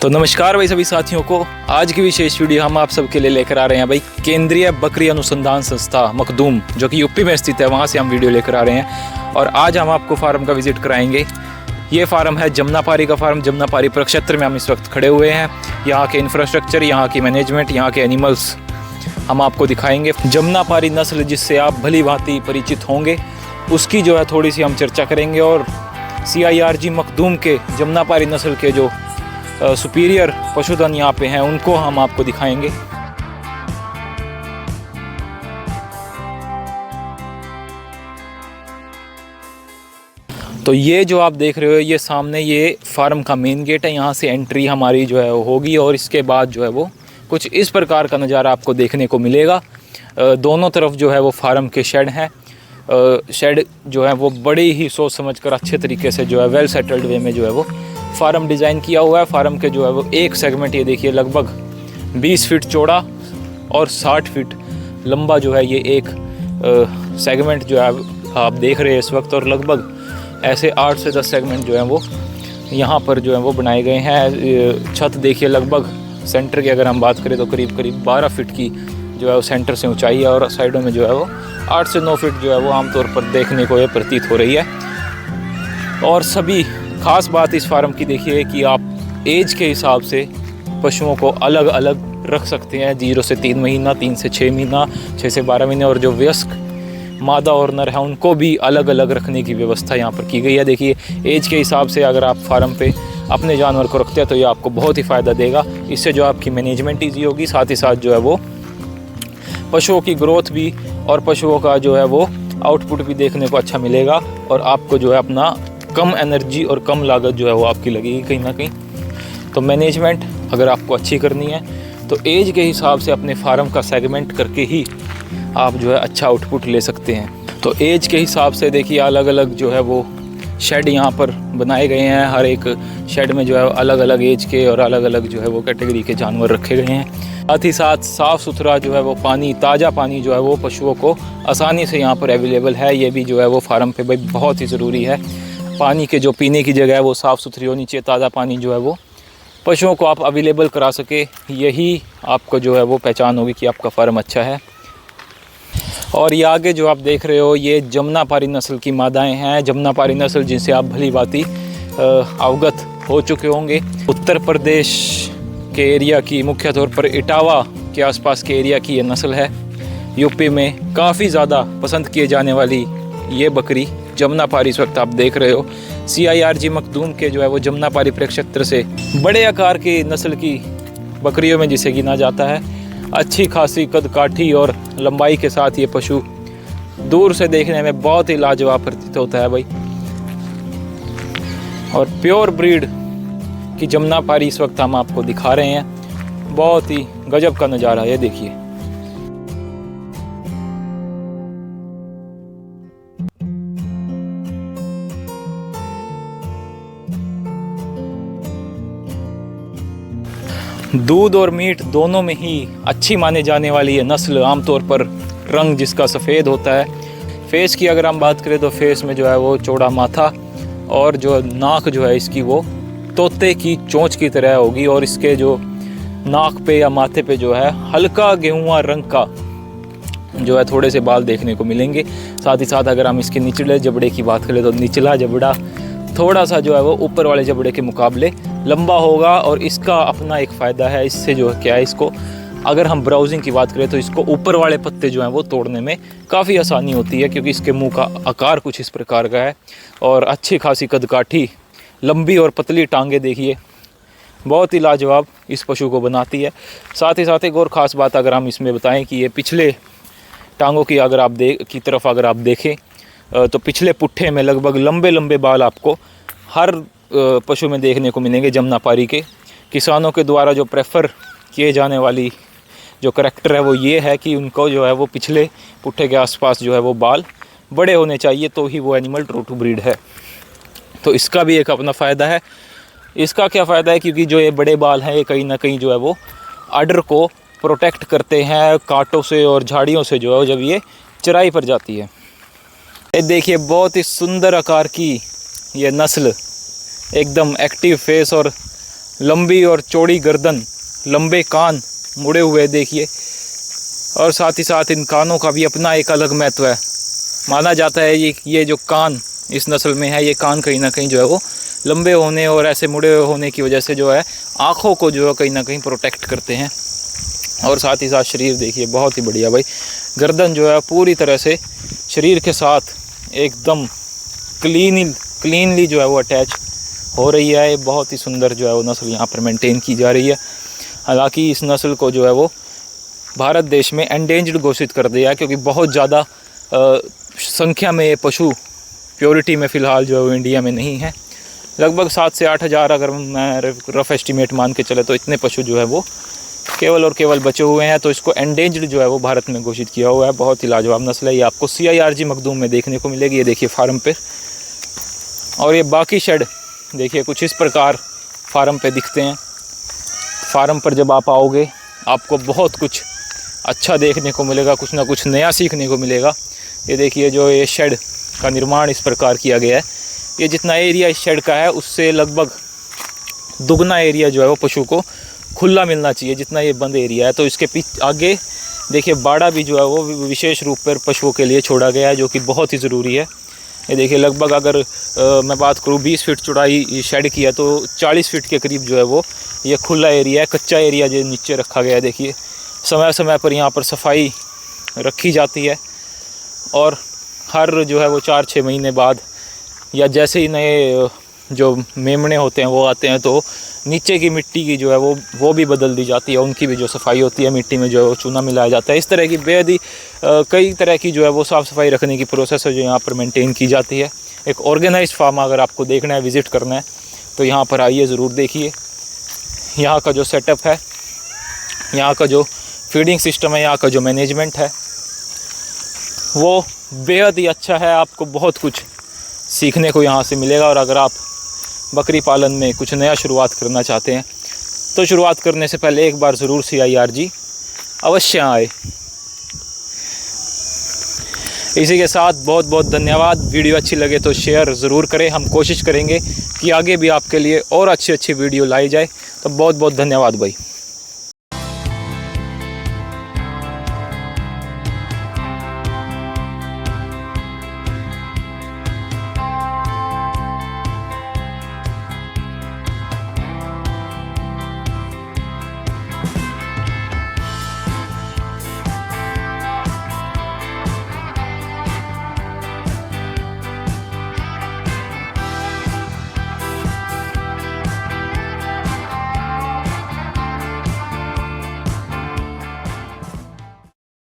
तो नमस्कार भाई सभी साथियों को। आज की विशेष वीडियो हम आप सबके लिए लेकर आ रहे हैं भाई केंद्रीय बकरी अनुसंधान संस्था मखदूम, जो कि यूपी में स्थित है, वहाँ से हम वीडियो लेकर आ रहे हैं। और आज हम आपको फार्म का विजिट कराएंगे। ये फार्म है जमुनापारी का फार्म। जमुनापारी प्रक्षेत्र में हम इस वक्त खड़े हुए हैं। यहाँ के इंफ्रास्ट्रक्चर, यहाँ की मैनेजमेंट, यहाँ के एनिमल्स हम आपको दिखाएंगे। जमुनापारी नस्ल जिससे आप भली भांति परिचित होंगे, उसकी जो है थोड़ी सी हम चर्चा करेंगे। और CIRG मखदूम के जमुनापारी नस्ल के जो सुपीरियर पशुधन यहाँ पे हैं, उनको हम आपको दिखाएंगे। तो ये जो आप देख रहे हो, ये सामने ये फार्म का मेन गेट है। यहाँ से एंट्री हमारी जो है होगी और इसके बाद जो है वो कुछ इस प्रकार का नज़ारा आपको देखने को मिलेगा। दोनों तरफ जो है वो फार्म के शेड हैं। शेड जो है वो बड़ी ही सोच समझ कर अच्छे तरीके से जो है वेल सेटल्ड वे में जो है वो फार्म डिज़ाइन किया हुआ है। फार्म के जो है वो एक सेगमेंट ये देखिए लगभग 20 फीट चौड़ा और 60 फीट लंबा जो है ये एक सेगमेंट जो है आप देख रहे हैं इस वक्त। और लगभग ऐसे 8 से 10 सेगमेंट जो है वो यहाँ पर जो है वो बनाए गए हैं। छत देखिए लगभग सेंटर की अगर हम बात करें तो करीब 12 फीट की जो है वो सेंटर से ऊंचाई है। और साइडों में जो है वो 8 से 9 फीट जो है वो आमतौर पर देखने को ये प्रतीत हो रही है। और सभी ख़ास बात इस फार्म की देखिए कि आप एज के हिसाब से पशुओं को अलग अलग रख सकते हैं। 0 से 3 महीना, 3 से 6 महीना, 6 से 12 महीने। और जो वयस्क मादा और नर है उनको भी अलग अलग रखने की व्यवस्था यहाँ पर की गई है। देखिए एज के हिसाब से अगर आप फार्म पे अपने जानवर को रखते हैं तो ये आपको बहुत ही फ़ायदा देगा। इससे जो आपकी मैनेजमेंट ईजी होगी, साथ ही साथ जो है वो पशुओं की ग्रोथ भी और पशुओं का जो है वो आउटपुट भी देखने को अच्छा मिलेगा। और आपको जो है अपना कम एनर्जी और कम लागत जो है वो आपकी लगेगी कहीं ना कहीं। तो मैनेजमेंट अगर आपको अच्छी करनी है तो एज के हिसाब से अपने फार्म का सेगमेंट करके ही आप जो है अच्छा आउटपुट ले सकते हैं। तो एज के हिसाब से देखिए अलग अलग जो है वो शेड यहाँ पर बनाए गए हैं। हर एक शेड में जो है अलग अलग एज के और अलग अलग जो है वो कैटेगरी के जानवर रखे गए हैं। साथ ही साथ साफ़ सुथरा जो है वो पानी, ताज़ा पानी जो है वो पशुओं को आसानी से यहाँ पर अवेलेबल है। ये भी जो है वो फार्म पे भाई बहुत ही ज़रूरी है। पानी के जो पीने की जगह है वो साफ़ सुथरी होनी चाहिए। ताज़ा पानी जो है वो पशुओं को आप अवेलेबल करा सके, यही आपको जो है वो पहचान होगी कि आपका फार्म अच्छा है। और ये आगे जो आप देख रहे हो ये जमुनापारी नस्ल की मादाएं हैं। जमुनापारी नस्ल जिनसे आप भली भांति अवगत हो चुके होंगे। उत्तर प्रदेश के एरिया की, मुख्य तौर पर इटावा के आसपास के एरिया की ये नस्ल है। यूपी में काफ़ी ज़्यादा पसंद किए जाने वाली ये बकरी जमुनापारी इस वक्त आप देख रहे हो। CIRG मखदूम के जो है वो जमुनापारी प्रक्षेत्र से बड़े आकार की नस्ल की बकरियों में जिसे गिना जाता है। अच्छी खासी कद काठी और लंबाई के साथ ये पशु दूर से देखने में बहुत ही लाजवाब प्रतीत होता है भाई। और प्योर ब्रीड की जमुनापारी इस वक्त हम आपको दिखा रहे हैं। बहुत ही गजब का नज़ारा है, ये देखिए। दूध और मीट दोनों में ही अच्छी माने जाने वाली ये नस्ल, आमतौर पर रंग जिसका सफ़ेद होता है। फेस की अगर हम बात करें तो फेस में जो है वो चौड़ा माथा और जो नाक जो है इसकी वो तोते की चोंच की तरह होगी। और इसके जो नाक पे या माथे पे जो है हल्का गेहुआ रंग का जो है थोड़े से बाल देखने को मिलेंगे। साथ ही साथ अगर हम इसके निचले जबड़े की बात करें तो निचला जबड़ा थोड़ा सा जो है वो ऊपर वाले जबड़े के मुकाबले लंबा होगा। और इसका अपना एक फ़ायदा है, इससे जो है क्या है, इसको अगर हम ब्राउजिंग की बात करें तो इसको ऊपर वाले पत्ते जो हैं वो तोड़ने में काफ़ी आसानी होती है, क्योंकि इसके मुंह का आकार कुछ इस प्रकार का है। और अच्छी खासी कदकाठी, लंबी और पतली टांगे देखिए, बहुत ही लाजवाब इस पशु को बनाती है। साथ ही साथ एक और ख़ास बात अगर हम इसमें बताएं कि ये पिछले टांगों की अगर आप तरफ अगर आप देखें तो पिछले पुट्ठे में लगभग लंबे लंबे बाल आपको हर पशु में देखने को मिलेंगे जमुनापारी के। किसानों के द्वारा जो प्रेफर किए जाने वाली जो करैक्टर है वो ये है कि उनको जो है वो पिछले पुट्ठे के आसपास जो है वो बाल बड़े होने चाहिए, तो ही वो एनिमल ट्रू टू ब्रीड है। तो इसका भी एक अपना फ़ायदा है। इसका क्या फ़ायदा है, क्योंकि जो ये बड़े बाल हैं ये कहीं ना कहीं जो है वो आर्डर को प्रोटेक्ट करते हैं कांटों से और झाड़ियों से जो है जब ये चराई पर जाती है। ये देखिए बहुत ही सुंदर आकार की ये नस्ल, एकदम एक्टिव फेस और लंबी और चौड़ी गर्दन, लंबे कान मुड़े हुए देखिए, और साथ ही साथ इन कानों का भी अपना एक अलग महत्व है। माना जाता है ये जो कान इस नस्ल में है, ये कान कहीं ना कहीं जो है वो लंबे होने और ऐसे मुड़े हुए होने की वजह से जो है आँखों को जो है कहीं ना कहीं प्रोटेक्ट करते हैं। और साथ ही साथ शरीर देखिए, बहुत ही बढ़िया भाई, गर्दन जो है पूरी तरह से शरीर के साथ एकदम क्लीनली जो है वो अटैच हो रही है। ये बहुत ही सुंदर जो है वो नस्ल यहाँ पर मेंटेन की जा रही है। हालांकि इस नस्ल को जो है वो भारत देश में एंडेंजर्ड घोषित कर दिया है, क्योंकि बहुत ज़्यादा संख्या में ये पशु प्योरिटी में फ़िलहाल जो है वो इंडिया में नहीं है। लगभग 7 से 8 हज़ार अगर मैं रफ़ एस्टिमेट मान के चले तो इतने पशु जो है वो केवल और केवल बचे हुए हैं। तो इसको एंडेंजर्ड जो है वो भारत में घोषित किया हुआ है। बहुत ही लाजवाब नस्ल है। ये आपको CIRG मखदूम में देखने को मिलेगी। ये देखिए फार्म पे, और ये बाकी शेड देखिए कुछ इस प्रकार फार्म पे दिखते हैं। फार्म पर जब आप आओगे आपको बहुत कुछ अच्छा देखने को मिलेगा, कुछ ना कुछ नया सीखने को मिलेगा। ये देखिए जो ये शेड का निर्माण इस प्रकार किया गया है, ये जितना एरिया इस शेड का है उससे लगभग दुगना एरिया जो है वो पशु को खुला मिलना चाहिए जितना ये बंद एरिया है। तो इसके आगे देखिए बाड़ा भी जो है वो विशेष रूप पर पशुओं के लिए छोड़ा गया है, जो कि बहुत ही ज़रूरी है। ये देखिए लगभग अगर मैं बात करूँ 20 फीट चौड़ाई शेड की है तो 40 फीट के करीब जो है वो ये खुला एरिया है, कच्चा एरिया जो नीचे रखा गया है। देखिए समय समय पर यहाँ पर सफाई रखी जाती है, और हर जो है वो 4-6 महीने बाद या जैसे ही नए जो मेमने होते हैं वो आते हैं तो नीचे की मिट्टी की जो है वो भी बदल दी जाती है, उनकी भी जो सफाई होती है, मिट्टी में जो है वो चूना मिलाया जाता है। इस तरह की बेहद ही कई तरह की जो है वो साफ़ सफाई रखने की प्रोसेस है जो यहाँ पर मेंटेन की जाती है। एक ऑर्गेनाइज्ड फार्म अगर आपको देखना है, विज़िट करना है तो यहाँ पर आइए, ज़रूर देखिए। यहाँ का जो सेटअप है, यहाँ का जो फीडिंग सिस्टम है, यहाँ का जो मैनेजमेंट है वो बेहद ही अच्छा है। आपको बहुत कुछ सीखने को यहाँ से मिलेगा। और अगर आप बकरी पालन में कुछ नया शुरुआत करना चाहते हैं तो शुरुआत करने से पहले एक बार ज़रूर CIRG अवश्य आए। इसी के साथ बहुत बहुत धन्यवाद। वीडियो अच्छी लगे तो शेयर ज़रूर करें। हम कोशिश करेंगे कि आगे भी आपके लिए और अच्छी वीडियो लाई जाए। तो बहुत बहुत धन्यवाद भाई।